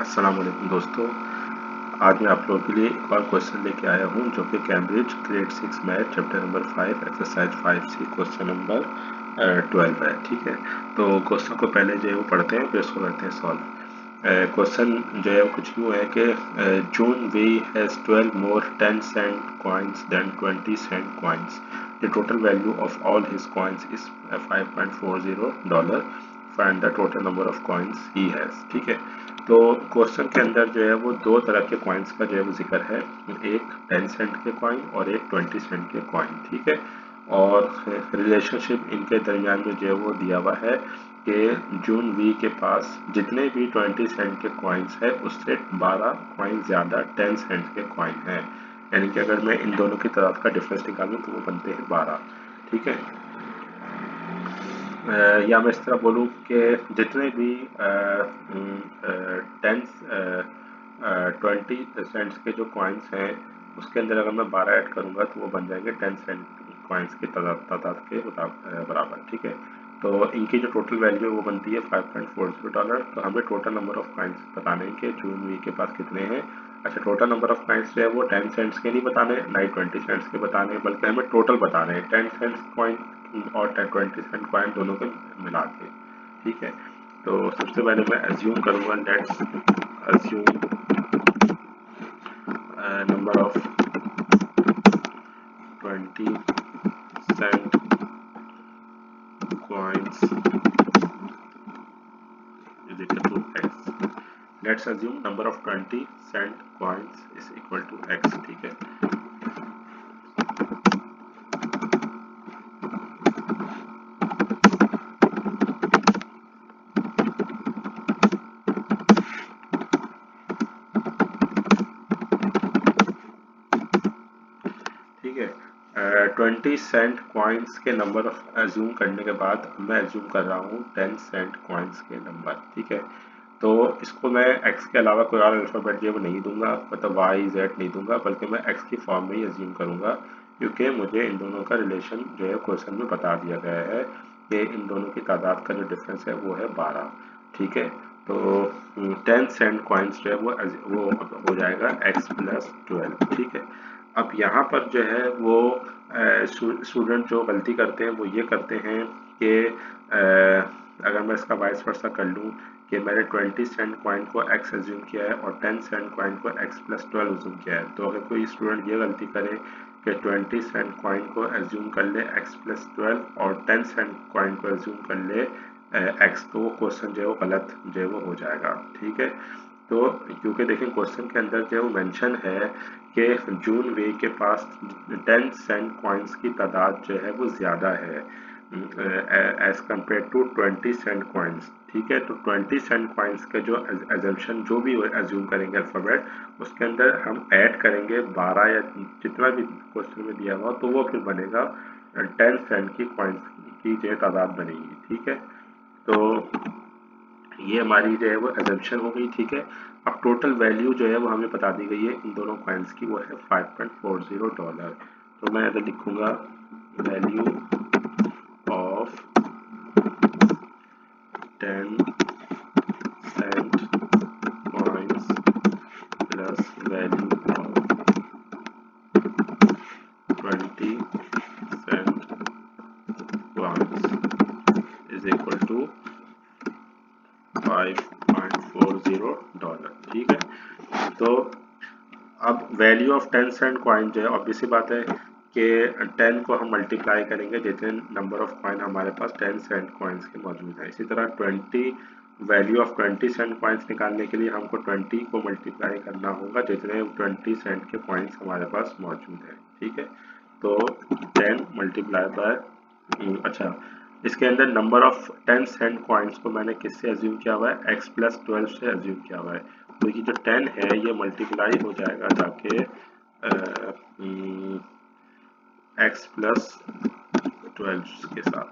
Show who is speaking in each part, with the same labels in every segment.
Speaker 1: अस्सलाम वालेकुम दोस्तों। आज मैं आप लोगों के लिए एक और क्वेश्चन लेके आया हूँ जो कि Cambridge grade 6 math chapter number 5 exercise 5 सी क्वेश्चन नंबर 12 है। ठीक है, तो क्वेश्चन को पहले जो है वो पढ़ते हैं फिर उसको करते हैं सॉल्व। क्वेश्चन जो है वो कुछ यूँ है कि June we has 12 more 10 cent coins then 20 cent coins. The total value of all his coins is $5.40। Find the total number of coins he has. ठीक है, तो क्वेश्चन के अंदर जो है वो दो तरह के कॉइन्स का जो है वो जिक्र है, एक 10 सेंट के कॉइन और एक 20 सेंट के कॉइन। ठीक है, और रिलेशनशिप इनके दरमियान में जो है वो दिया हुआ है कि जून वी के पास जितने भी 20 सेंट के कॉइन्स है उससे 12 कॉइन ज़्यादा 10 सेंट के कॉइन है। यानी कि अगर मैं इन दोनों की तादाद का डिफरेंस निकालूँ तो वो बनते हैं 12। ठीक है, या मैं इस तरह बोलूँ कि जितने भी 20 सेंट्स के जो कॉइन्स हैं उसके अंदर अगर मैं 12 ऐड करूँगा तो वो बन जाएंगे 10 सेंट कॉइन्स की तादाद के बराबर। ठीक है, तो इनकी जो टोटल वैल्यू है वो बनती है $5.40। तो हमें टोटल नंबर ऑफ कॉइन्स बताने हैं कि जून वी के पास कितने हैं। अच्छा, टोटल नंबर ऑफ कॉइन्स जो है वो 10 सेंट्स के नहीं बताने, ना ही 20 सेंट्स के बताने, बल्कि हमें टोटल बताने हैं 10 सेंट्स कॉइन और 20 सेंट कॉइन दोनों के मिला के। ठीक है, तो सबसे पहले मैं अज्यूम करूंगा, let's assume number of 20 cent coins is equal to x। Let's assume number of 20 cent coins is equal to x। ठीक है, ठीक है, 20 सेंट कॉइन्स के नंबर ऑफ एज्यूम करने के बाद मैं एज्यूम कर रहा हूँ 10 सेंट कॉइन्स के नंबर। ठीक है, तो इसको मैं x के अलावा कोई और अल्फ़ाबेट जो है वो नहीं दूंगा, मतलब y z नहीं दूंगा, बल्कि मैं x की फॉर्म में ही एज्यूम करूंगा, क्योंकि मुझे इन दोनों का रिलेशन जो है क्वेश्चन में बता दिया गया है कि इन दोनों की तादाद का जो डिफरेंस है वो है 12। ठीक है, तो 10 सेंट कॉइन्स जो है वो हो जाएगा x प्लस 12। ठीक है, अब यहाँ पर जो है वो स्टूडेंट जो गलती करते हैं वो ये करते हैं कि अगर मैं इसका वाइस वर्सा कर लूँ कि मैंने 20 सेंट कॉइन को x एज्यूम किया है और 10 सेंट कॉइन को x प्लस 12 एज्यूम किया है, तो अगर कोई स्टूडेंट ये गलती करे कि 20 सेंट कॉइन को एज्यूम कर ले x प्लस 12 और 10 सेंट कॉइन को एज्यूम कर ले x, तो वो क्वेश्चन जो है वो गलत जो है वो हो जाएगा। ठीक है, तो क्योंकि देखिए क्वेश्चन के अंदर जो है वो मेंशन है कि जून वे के पास 10 सेंट कॉइन्स की तादाद जो है वो ज़्यादा है as compare to 20 cent coins. ठीक है, तो 20 सेंट कॉइन्स का जो एजम्पशन जो भी एज्यूम करेंगे अल्फ़ाबेट, उसके अंदर हम ऐड करेंगे 12 या जितना भी क्वेश्चन में दिया हुआ, तो वो फिर बनेगा 10 सेंट की कॉइन्स की जो तादाद बनेगी। ठीक है, तो ये हमारी जो है वो एजम्पशन हो गई। ठीक है, अब टोटल वैल्यू जो है वो हमें बता दी गई है इन दोनों कॉइन्स की, वो है $5.40। तो मैं अगर लिखूंगा value of 10 cent coins plus value of 20 cent coins is equal to $5.40। ठीक है, तो अब वैल्यू ऑफ 10 सेंट कॉइन जो है ऑब्वियस सी बात है कि 10 को हम मल्टीप्लाई करेंगे जितने नंबर ऑफ कॉइन हमारे पास 10 सेंट कॉइन्स के मौजूद है। इसी तरह 20 वैल्यू ऑफ 20 सेंट कॉइन्स निकालने के लिए हमको 20 को मल्टीप्लाई करना होगा जितने 20 सेंट के कॉइन्स हमारे पास मौजूद है। ठीक है, तो 10 मल्टीप्लाई बाय अच्छा, इसके अंदर नंबर ऑफ 10 सेंट कॉइन्स को मैंने किससे एज्यूम किया हुआ है, x प्लस 12 से एज्यूम किया हुआ है। तो ये जो 10 है ये मल्टीप्लाई हो जाएगा जाके x प्लस 12 के साथ।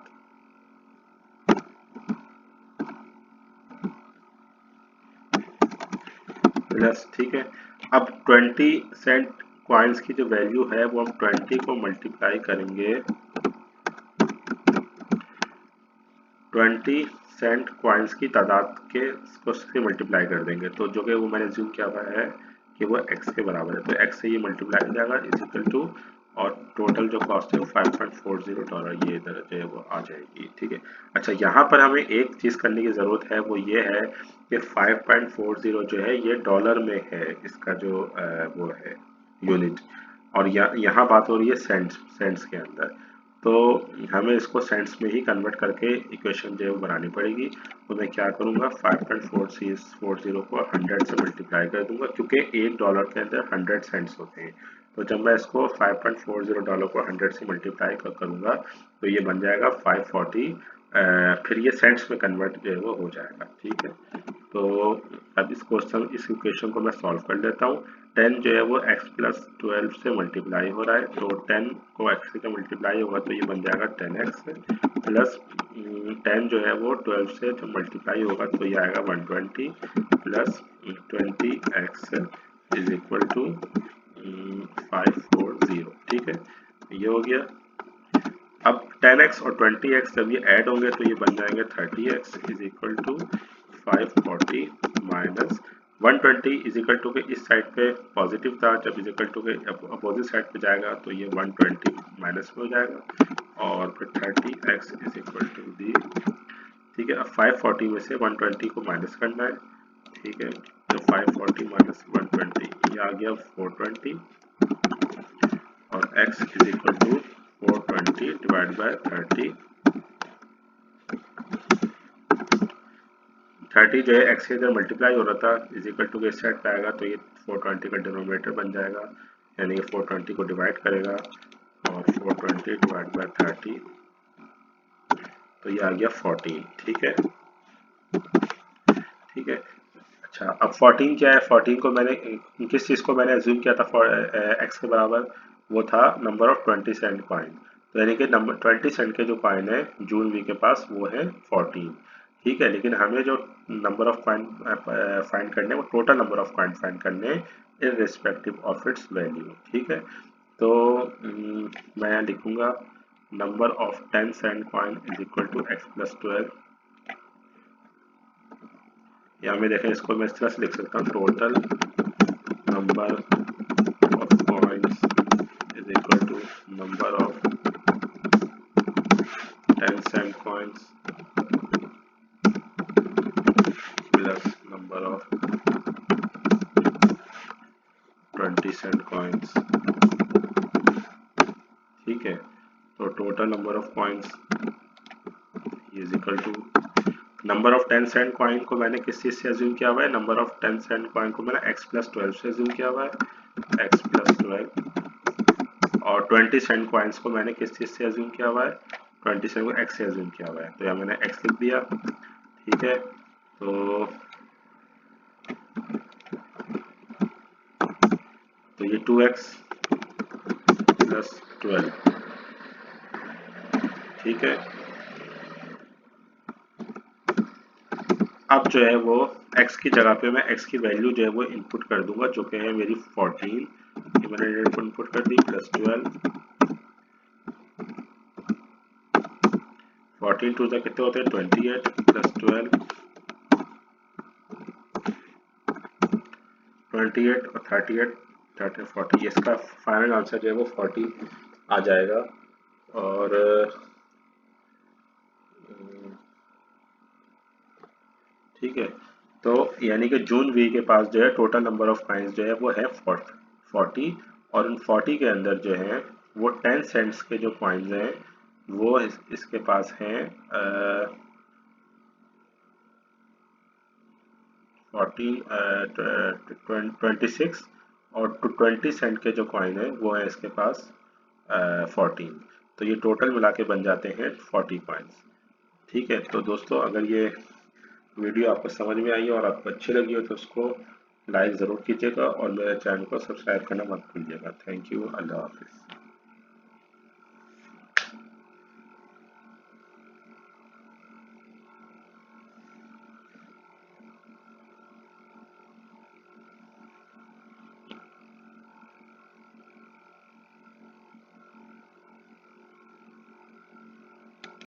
Speaker 1: प्लस, ठीक है, अब 20 सेंट कॉइन्स की जो वैल्यू है वो हम 20 को मल्टीप्लाई करेंगे 20 सेंट कॉइन्स की तादाद के को से मल्टीप्लाई कर देंगे, तो जो कि वो मैंने एज्यूम किया हुआ है कि वो x के बराबर है, तो x से ये मल्टीप्लाई हो जाएगा इज इक्वल टू, और टोटल जो कॉस्ट है वो $5.40 ये इधर जो है वो आ जाएगी। ठीक है, अच्छा यहाँ पर हमें एक चीज़ करने की ज़रूरत है, वो ये है कि 5.40 जो है ये डॉलर में है, इसका जो वो है यूनिट, और यहाँ बात हो रही है सेंट्स सेंट्स के अंदर, तो हमें इसको सेंट्स में ही कन्वर्ट करके इक्वेशन जो है वो बनानी पड़ेगी। तो मैं क्या करूँगा, 5.40 को 100 से मल्टीप्लाई कर दूंगा, क्योंकि $1 के अंदर 100 सेंट्स होते हैं। तो जब मैं इसको $5.40 को 100 से मल्टीप्लाई करूँगा तो ये बन जाएगा 540, फिर ये सेंट्स में कन्वर्ट जो है वो हो जाएगा। ठीक है, तो अब इस इक्वेशन को मैं सॉल्व कर लेता हूँ। 10 जो है वो x प्लस 12 से मल्टीप्लाई हो रहा है, तो 10 को x से मल्टीप्लाई होगा तो ये बन जाएगा 10x प्लस 10 जो है वो 12 से जब मल्टीप्लाई होगा तो ये आएगा 120 plus 20x is equal to 540। ठीक है, ये हो गया। अब 10x और 20x जब ये ऐड होंगे तो ये बन जाएंगे 30x is equal to 540 minus 120 is equal to के इस साइड पे पॉजिटिव था, जब इज इक्वल टू के अपोजिट साइड पे जाएगा तो ये 120 माइनस में हो जाएगा, और फिर 30x is equal to the. ठीक है, अब 540 में से 120 को माइनस करना है। ठीक है, तो 540 माइनस 120 ये आ गया 420, और x is equal to 420 divide by 30 जो है x के इधर मल्टीप्लाई हो रहा था इज इक्वल टू के इस साइड पे आएगा तो ये 420 का डिनोमिनेटर बन जाएगा, यानी कि 420 को डिवाइड करेगा, और 420 डिवाइड बाय 30 तो ये आ गया 14। ठीक है, ठीक है। अच्छा, अब 14 क्या है, 14 को मैंने किस चीज़ को मैंने एज्यूम किया था x के बराबर, वो था नंबर ऑफ 20 सेंट कॉइन, तो यानी कि नंबर 20 सेंट के जो कॉइन है जून वी के पास वो है 14। ठीक है, लेकिन हमें जो नंबर ऑफ कॉइन फाइंड करने, वो total number of coin find करने इररिस्पेक्टिव ऑफ इट्स वैल्यू। ठीक है, तो मैं यहाँ लिखूंगा number of 10 cent coin is equal to x plus 12, या मैं देखें इसको मैं इस तरह से लिख सकता हूँ, total number of coins is equal to number of 10 cent coins plus number of 20 cent coins. ठीक है, तो total number of coins is equal to number of 10 cent coin को मैंने किस चीज से एज्यूम किया हुआ है, नंबर ऑफ 10 सेंट कॉइन को मैंने x प्लस 12 से एज्यूम किया हुआ है, x प्लस 12, और 20 सेंट कॉइन्स को मैंने किस चीज से एज्यूम किया हुआ है, 20 सेंट को x से एज्यूम किया हुआ है, तो यहाँ मैंने x लिख दिया। ठीक है, तो ये 2x प्लस 12। ठीक है, अब जो है वो x की जगह पे मैं x की वैल्यू जो है वो इनपुट कर दूंगा, जो कि है मेरी 14, ये मैंने इनपुट कर दी, प्लस 12, 14 टू कितने होते हैं 28, प्लस 12, 28 और 38, 30, 40, इसका फाइनल आंसर जो है वो 40 आ जाएगा। और ठीक है, तो यानी कि जून वी के पास जो है टोटल नंबर ऑफ कॉइन्स जो है वो है 40, और उन 40 के अंदर जो है वो 10 सेंट्स के जो कॉइन्स हैं वो इसके पास हैं 26, और 20 सेंट के जो कॉइन है वो है इसके पास 14, तो ये टोटल मिला के बन जाते हैं 40 कॉइन्स। ठीक है, तो दोस्तों अगर ये वीडियो आपको समझ में आई और आपको अच्छी लगी हो तो उसको लाइक ज़रूर कीजिएगा, और मेरे चैनल को सब्सक्राइब करना मत भूलिएगा। थैंक यू, अल्लाह हाफिज़।